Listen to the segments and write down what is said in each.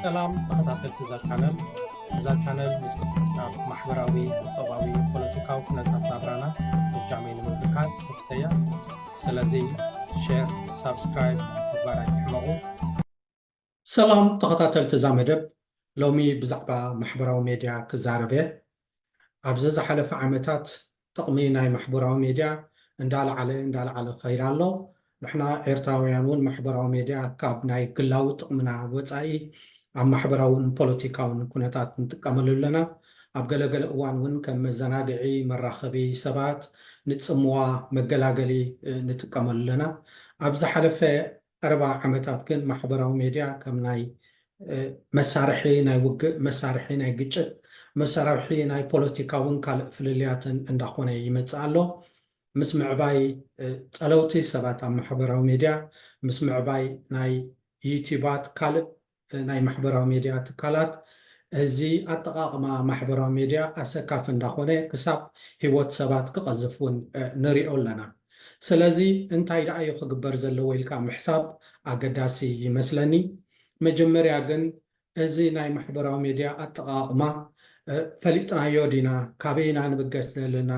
ሰላም ተኸታተልቲ ዛ ቻነል ናብ ማሕበራዊ ቁጠባዊ ፖለቲካዊ ኩነታት ናብራና ብጃመይ ንምምልካት ክፍተያ ስለዚ ሼር ሳብስክራይብ ምግባር ኣይትሕመቑ። ሰላም ተኸታተልቲ ዛ መደብ ሎሚ ብዛዕባ ማሕበራዊ ሚድያ ክዛረብ እየ። ኣብዚ ዝሓለፈ ዓመታት ጥቕሚ ናይ ማሕበራዊ ሚድያ እንዳለዓለ ኸይድ ኣሎ። ንሕና ኤርትራውያን እውን ማሕበራዊ ሚድያ ካብ ናይ ግላዊ ጥቕምና ወፃኢ ኣብ ማሕበራውን ፖለቲካውን ኩነታት ንጥቀመሉ ኣለና። ኣብ ገለገለ እዋን እውን ከም መዘናግዒ መራኸቢ ሰባት ንፅምዋ መገላገሊ ንጥቀመሉ ኣለና። ኣብ ዝሓለፈ 40 ዓመታት ግን ማሕበራዊ ሚድያ ከም ናይ መሳርሒ ናይ ውግእ፣ መሳርሒ ናይ ግጭት፣ መሳርሒ ናይ ፖለቲካውን ካልእ ፍልልያትን እንዳኾነ ይመፅእ ኣሎ። ምስ ምዕባይ ፀለውቲ ሰባት ኣብ ማሕበራዊ ሚድያ ምስ ምዕባይ ናይ ዩቲባት ካልእ ናይ ማሕበራዊ ሚድያ ትካላት እዚ ኣጠቃቅማ ማሕበራዊ ሚድያ ኣሰካፍ እንዳኾነ ክሳብ ሂወት ሰባት ክቐዝፍ እውን ንሪኦ ኣለና። ስለዚ እንታይ ደኣ እዩ ክግበር ዘለዎ ኢልካ ምሕሳብ ኣገዳሲ ይመስለኒ። መጀመርያ ግን እዚ ናይ ማሕበራዊ ሚድያ ኣጠቃቅማ ፈሊጥናዮ ዲና ካበይና ንብገስ ዘለና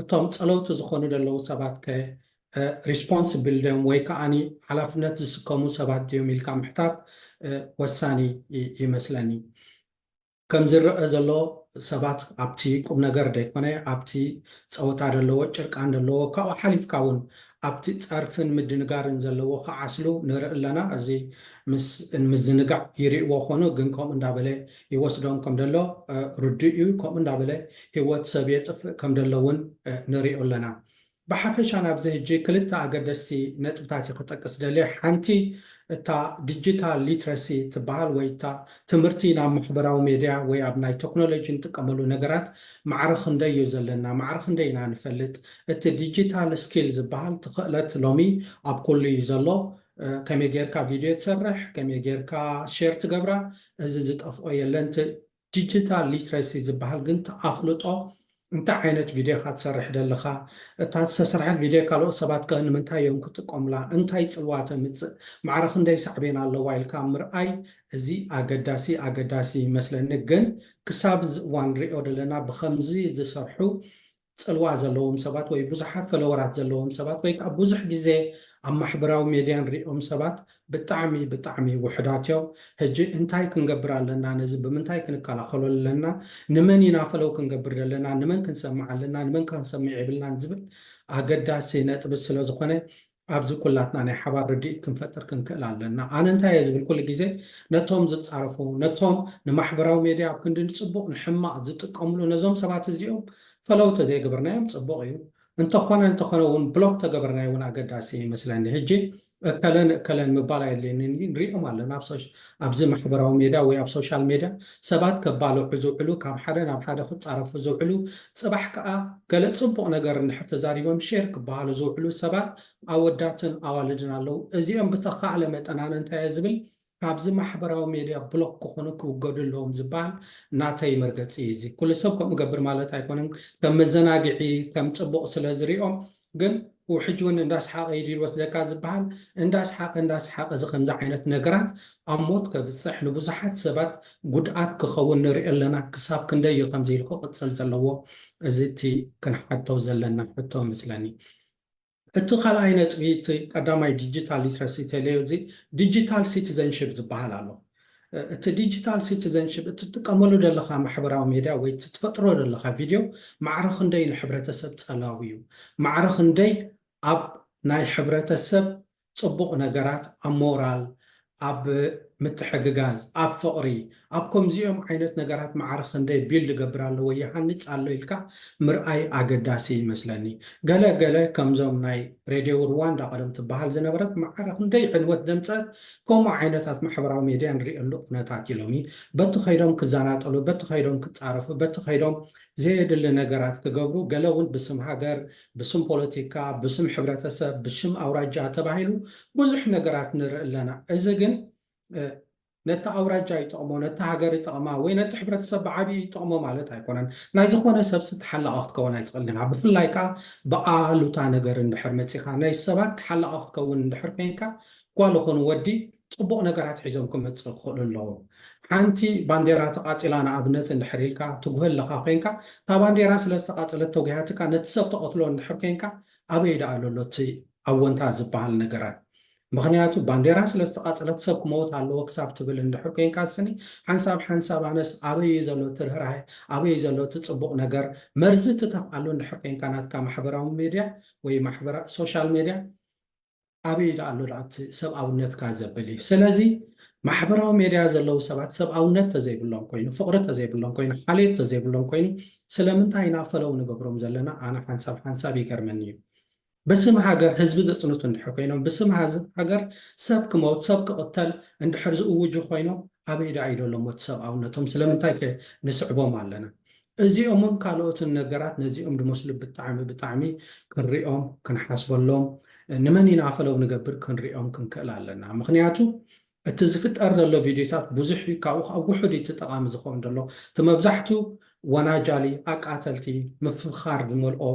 እቶም ፀለውቲ ዝኾኑ ዘለዉ ሰባት ከ ሪስፖንስብል ድዮም ወይ ከዓኒ ሓላፍነት ዝስከሙ ሰባት ድዮም ኢልካ ምሕታት ወሳኒ ይመስለኒ። ከም ዝረአ ዘሎ ሰባት ኣብቲ ቁም ነገር ደይኮነ ኣብቲ ፀወታ ደለዎ ጭርቃን ደለዎ ካብኡ ሓሊፍካ እውን ኣብቲ ፀርፍን ምድንጋርን ዘለዎ ክዓስሉ ንርኢ ኣለና። እዚ ምስ ምዝንጋዕ ይርእዎ ኮኑ ግን ከምኡ እንዳበለ ይወስዶም ከም ደሎ ርዱእ እዩ። ከምኡ እንዳበለ ሂወት ሰብ የጥፍእ ከም ደሎ እውን ንሪኦ ኣለና። ብሓፈሻ ናብዚ ሕጂ ክልተ ኣገደስቲ ነጥብታት ክጠቅስ ደልየ። ሓንቲ እታ ዲጂታል ሊትረሲ ትበሃል ወይ እታ ትምህርቲ ናብ ማሕበራዊ ሚድያ ወይ ኣብ ናይ ቴክኖሎጂ ንጥቀመሉ ነገራት ማዕረ ክንደይ እዩ ዘለና፣ ማዕረ ክንደይ ኢና ንፈልጥ። እቲ ዲጂታል ስኪል ዝበሃል ትኽእለት ሎሚ ኣብ ኩሉ እዩ ዘሎ። ከመይ ጌርካ ቪድዮ ትሰርሕ፣ ከመይ ጌርካ ሼር ትገብራ፣ እዚ ዝጠፍኦ የለን። ዲጂታል ሊትረሲ ዝበሃል ግን ተኣፍልጦ እንታይ ዓይነት ቪድዮ ካ ትሰርሕ ደለኻ፣ እታ ዝተሰርሐት ቪድዮ ካልኦት ሰባት ከ ንምንታይ እዮም ክጥቀሙላ፣ እንታይ ፅልዋ ተምፅእ፣ ማዕረ ክንደይ ሳዕቤና ኣለዋ ኢልካ ምርኣይ እዚ ኣገዳሲ ይመስለኒ። ግን ክሳብ እዋን ንሪኦ ዘለና ብከምዚ ዝሰርሑ ፅልዋ ዘለዎም ሰባት ወይ ብዙሓት ፈለወራት ዘለዎም ሰባት ወይ ከዓ ብዙሕ ግዜ ኣብ ማሕበራዊ ሚድያ ንሪኦም ሰባት ብጣዕሚ ውሕዳት እዮም። ሕጂ እንታይ ክንገብር ኣለና? ነዚ ብምንታይ ክንከላኸሉ ኣለና? ንመን ኢና ፈለው ክንገብር ዘለና? ንመን ክንሰምዕ ኣለና? ንመን ክንሰምዕ የብልናን ዝብል ኣገዳሲ ነጥቢ ስለ ዝኾነ ኣብዚ ኩላትና ናይ ሓባር ርድኢት ክንፈጥር ክንክእል ኣለና። ኣነ እንታይ እየ ዝብል ኩሉ ግዜ ነቶም ዝፃረፉ ነቶም ንማሕበራዊ ሚድያ ኣብ ክንዲ ንፅቡቅ ንሕማቅ ዝጥቀምሉ ነዞም ሰባት እዚኦም ፈለው ተዘይገበርናዮም ፅቡቅ እዩ። እንተኾነ እውን ብሎክ ተገበርናዮ እውን ኣገዳሲ ይመስለኒ። ሕጂ እከለን ምባል የድልየኒ ንሪኦም ኣለና ኣብዚ ማሕበራዊ ሚድያ ወይ ኣብ ሶሻል ሚድያ ሰባት ከባልዑ ዝውዕሉ ካብ ሓደ ናብ ሓደ ክፃረፉ ዝውዕሉ ፅባሕ ከዓ ገለ ፅቡቅ ነገር እንድሕር ተዛሪቦም ሼር ክበሃሉ ዝውዕሉ ሰባት ኣወዳትን ኣዋልድን ኣለው። እዚኦም ብተኻእለ መጠናነ እንታይ እየ ዝብል ካብዚ ማሕበራዊ ሚድያ ብሎክ ክኾኑ ክውገዱ ኣለዎም ዝበሃል ናተይ መርገፂ እዚ። ኩሉ ሰብ ከምኡ ገብር ማለት ኣይኮነን። ከም መዘናግዒ ከም ፅቡቅ ስለ ዝሪኦም ግን ሕጂ እውን እንዳስሓቀ ኢዱ ይወስደካ ዝበሃል እንዳስሓቀ እዚ ከምዚ ዓይነት ነገራት ኣብ ሞት ከብፅሕ ንብዙሓት ሰባት ጉድኣት ክኸውን ንሪኢ ኣለና። ክሳብ ክንደይ እዩ ከምዚ ኢሉ ክቅፅል ዘለዎ? እዚ እቲ ክንሓቶ ዘለና ሕቶ ምስለኒ። እቲ ካልኣይ ነጥቢ እቲ ቀዳማይ ዲጂታል ሊትረሲ ተለዮ እዚ ዲጂታል ሲቲዘንሽፕ ዝበሃል ኣሎ። እቲ ዲጂታል ሲቲዘንሽፕ እትጥቀመሉ ዘለካ ማሕበራዊ ሚድያ ወይ ትፈጥሮ ዘለካ ቪድዮ ማዕረ ክንደይ ንሕብረተሰብ ፀላዊ እዩ፣ ማዕረ ክንደይ ኣብ ናይ ሕብረተሰብ ፅቡቅ ነገራት ኣብ ሞራል ኣብ ምትሕግጋዝ ኣብ ፍቅሪ ኣብ ከምዚኦም ዓይነት ነገራት ማዕረ ክንደይ ቢልድ ገብር ኣለዎ ይሃንፅ ኣሎ ኢልካ ምርኣይ ኣገዳሲ ይመስለኒ። ገለ ከምዞም ናይ ሬድዮ ሩዋንዳ ቀደም ትበሃል ዝነበረት ማዕረ ክንደይ ዕንወት ደምፀት ከምኡ ዓይነታት ማሕበራዊ ሚድያ ንሪእሉ ኩነታት ኢሎሚ በቲ ከይዶም ክዘናጠሉ፣ በቲ ከይዶም ክፃረፉ፣ በቲ ከይዶም ዘየድሊ ነገራት ክገብሩ ገለ እውን ብስም ሃገር፣ ብስም ፖለቲካ፣ ብስም ሕብረተሰብ፣ ብስም ኣውራጃ ተባሂሉ ብዙሕ ነገራት ንርኢ ኣለና። እዚ ግን ነቲ ኣውራጃ ይጠቕሞ፣ ነቲ ሃገር ይጠቕማ ወይ ነቲ ሕብረተሰብ ብዓብዪ ይጠቕሞ ማለት ኣይኮነን። ናይ ዝኾነ ሰብ ተሓላቕ ክትከውን ኣይትኽእልን ኢኻ። ብፍላይ ከዓ ብኣሉታ ነገር እንድሕር መፂኻ ናይ ሰባት ተሓላቕ ክትከውን እንድሕር ኮንካ ጓል ይኹን ወዲ ፅቡቅ ነገራት ሒዞም ክመፅእ ክኽእሉ ኣለዎም ሓንቲ ባንዴራ ተቃፂላ ንኣብነት እንድሕር ኢልካ ትጉህለካ ኮንካ እታ ባንዴራ ስለ ዝተቃፀለት ተጉያትካ ነቲ ሰብ ተቐትሎ እንድሕር ኮንካ ኣበይ ደኣ ኣሎ እቲ ኣወንታ ዝበሃል ነገራት ምክንያቱ ባንዴራ ስለ ዝተቃፀለት ሰብ ክመውት ኣለዎ ክሳብ ትብል እንድሕር ኮንካ ስኒ ሓንሳብ ኣነስ ኣበይ ዘሎ እቲ ርህራሄ ኣበይ ዘሎ እቲ ፅቡቅ ነገር መርዚ ትተፍኣሉ እንድሕር ኮንካ ናትካ ማሕበራዊ ሚድያ ወይ ሶሻል ሚድያ ኣበይ ደኣ ኣሎ እቲ ሰብኣውነትካ ዘብል እዩ ስለዚ ማሕበራዊ ሚድያ ዘለው ሰባት ሰብኣውነት ተዘይብሎም ኮይኑ ፍቅሪ ተዘይብሎም ኮይኑ ሓልዮት ተዘይብሎም ኮይኑ ስለምንታይ ኢና ፈለው ንገብሮም ዘለና ኣነ ሓንሳብ ይገርመኒ እዩ بسم هاجر حزب زصنوت اندحر كوينو بسم هاجر سب كموت سب كقتل اندحر زوجو كوينو ابيدا ايدولو موت سب اونتهم سلامتاي نسعبهم علنا ازيهم كالوت النغرات نزيهم دمسلو بطعمي كنريهم كنحاسبلهم نمن ينعفلو نغبر كنريهم كنكل علنا مخنياتو التزفتر دلو فيديوهات بزح كاو وحد يتطقام زخون دلو تمبزحتو ወናጃሊ ኣቃተልቲ ምፍኻር ዝመልኦ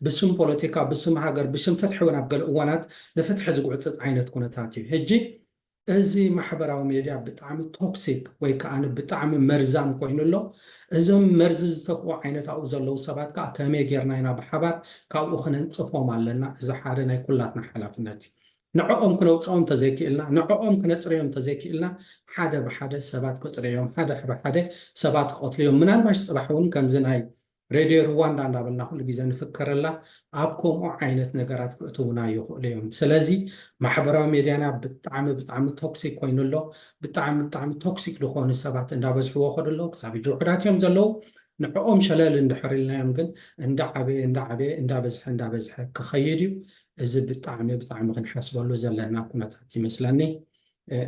ብስም ፖለቲካ ብስም ሃገር ብስም ፍትሒ እውን ኣብ ገለ እዋናት ንፍትሒ ዝጉዕፅጥ ዓይነት ኩነታት እዩ ሕጂ እዚ ማሕበራዊ ሚድያ ብጣዕሚ ቶክሲክ ወይ ከዓ ብጣዕሚ መርዛም ኮይኑ ኣሎ እዞም መርዚ ዝተፍቁ ዓይነት ኣብኡ ዘለው ሰባት ከዓ ከመይ ጌርና ኢና ብሓባር ካብኡ ክነንፅፎም ኣለና እዚ ሓደ ናይ ኩላትና ሓላፍነት እዩ ንዕኦም ክነውፅኦም ተዘይክእልና ንዕኦም ክነፅርዮም ተዘይክእልና ሓደ ብሓደ ሰባት ክፅርዮም ሓደ ብሓደ ሰባት ክቆትልዮም ምናልባሽ ፅባሕ እውን ከምዚ ናይ ሬድዮ ሩዋንዳ እንዳበልና ኩሉ ግዜ ንፍከረላ ኣብ ከምኡ ዓይነት ነገራት ክእትውና ይኽእሉ እዮም ስለዚ ማሕበራዊ ሚድያና ብጣዕሚ ቶክሲክ ኮይኑ ኣሎ ብጣዕሚ ቶክሲክ ዝኾኑ ሰባት እንዳበዝሕዎ ከደሎ ክሳብ ውሕዳት እዮም ዘለው ንዕኦም ሸለል እንድሕር ኢልናዮም ግን እንዳዓበየ እንዳበዝሐ ክኸይድ እዩ እዚ ብጣዕሚ ክንሓስበሉ ዘለና ኩነታት ይመስለኒ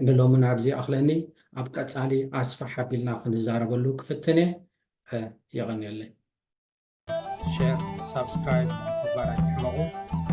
ንሎሚ ናብዚ ኣኽለኒ ኣብ ቀፃሊ ኣስፋሕ ኣቢልና ክንዛረበሉ ክፍትነ ይቐኒየለይ ሼር ሳብስክራይብ ተግባራት ይሕመቑ